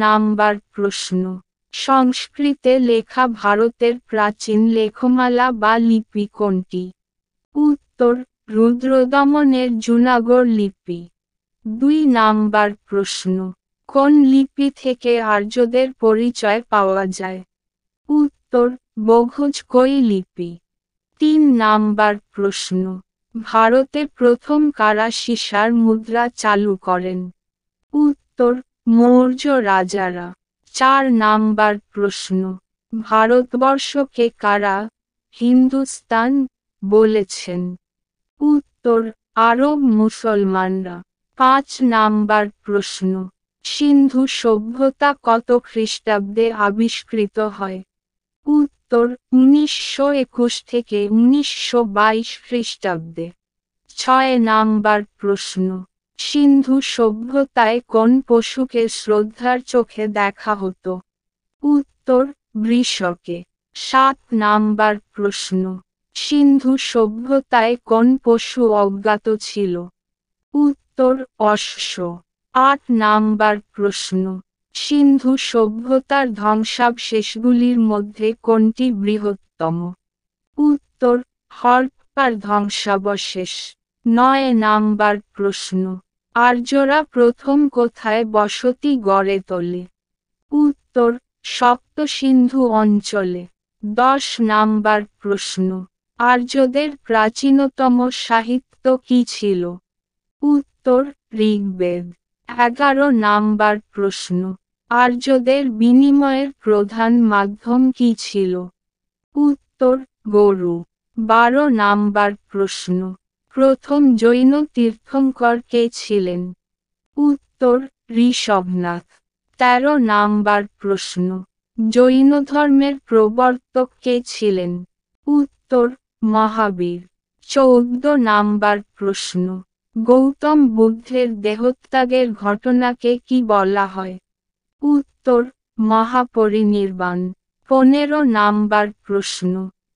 Number প্রশ্ন, সংস্কৃতে লেখা ভারতের প্রাচীন লেখমালা বা লিপি কোনটি? উত্তর, রুদ্রদমনের জুনাগড় লিপি। 2 নাম্বার প্রশ্ন, কোন লিপি থেকে আর্যদের পরিচয় পাওয়া যায়? উত্তর, বঘুজ-কোই লিপি। 3 নাম্বার প্রশ্ন, ভারতে প্রথম কারা সীসার মুদ্রা চালু করেন? উত্তর, মৌর্য রাজারা। 4 নাম্বার প্রশ্ন, ভারতবর্ষকে কারা হিন্দুস্তান বলেছেন? উত্তর, আরব মুসলমানরা। 5 নাম্বার প্রশ্ন, সিন্ধু সভ্যতা কত খ্রিস্টাব্দে আবিষ্কৃত হয়? উত্তর, 1921 থেকে 1922 খ্রিস্টাব্দে। 6 নাম্বার প্রশ্ন, সিন্ধু সভ্যতায় কোন পশুকে শ্রদ্ধার চোখে দেখা হতো? উত্তর, বৃষকে। 7 নাম্বার প্রশ্ন, সিন্ধু সভ্যতায় কোন পশু অজ্ঞাত ছিল? উত্তর, অশ্ব। 8 নাম্বার প্রশ্ন, সিন্ধু সভ্যতার ধ্বংসাবশেষগুলির মধ্যে কোনটি বৃহত্তম? উত্তর, হরপ্পার ধ্বংসাবশেষ। 9 নাম্বার প্রশ্ন, আর্যরা প্রথম কোথায় বসতি গড়ে তোলে? উত্তর, সপ্তসিন্ধু অঞ্চলে। 10 নাম্বার প্রশ্ন, আর্যদের প্রাচীনতম সাহিত্য কি ছিল? উত্তর, ঋগ্বেদ। 11 নাম্বার প্রশ্ন, আর্যদের বিনিময়ের প্রধান মাধ্যম কি ছিল? উত্তর, গরু। 12 নাম্বার প্রশ্ন, প্রথম জৈন তীর্থঙ্কর কে ছিলেন? উত্তর, ঋষভনাথ। 13 নাম্বার প্রশ্ন, জৈন ধর্মের প্রবর্তক কে ছিলেন? উত্তর, মহাবীর। 14 নাম্বার প্রশ্ন, গৌতম বুদ্ধের দেহত্যাগের ঘটনাকে কি বলা হয়? উত্তর, মহাপরিনির্বাণ। 15 নাম্বার প্রশ্ন,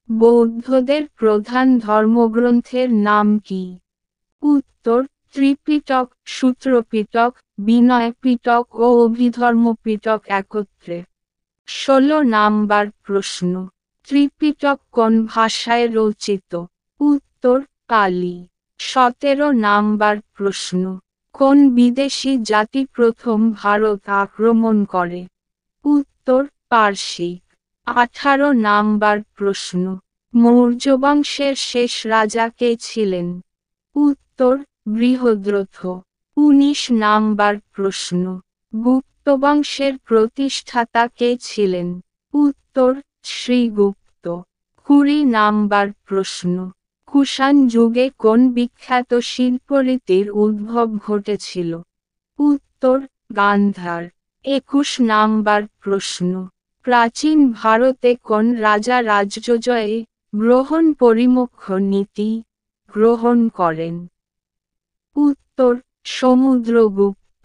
বৌদ্ধদের প্রধান ধর্মগ্রন্থের নাম কি? উত্তর, ত্রিপিটক, সূত্রপিটক, বিনয় পিটক ও অভিধর্ম পিটক একত্রে। 16 নাম্বার প্রশ্ন, ত্রিপিটক কোন ভাষায় রচিত? উত্তর, পালি। 17 নাম্বার প্রশ্ন, কোন বিদেশি জাতি প্রথম ভারত আক্রমণ করে? উত্তর, পারসিক। 18 নাম্বার প্রশ্ন, মৌর্য বংশের শেষ রাজা কে ছিলেন? উত্তর, বৃহদ্রথ। 19 নাম্বার প্রশ্ন, গুপ্ত বংশের প্রতিষ্ঠাতা কে ছিলেন? উত্তর, শ্রীগুপ্ত। 20 নাম্বার প্রশ্ন, কুষাণ যুগে কোন বিখ্যাত শিল্পরীতির উদ্ভব ঘটেছিল? উত্তর, গান্ধার। 21 নাম্বার প্রশ্ন, প্রাচীন ভারতে কোন রাজা রাজ্যজয়ে গ্রহণ পরিমোক্ষ নীতি গ্রহণ করেন? উত্তর, সমুদ্রগুপ্ত।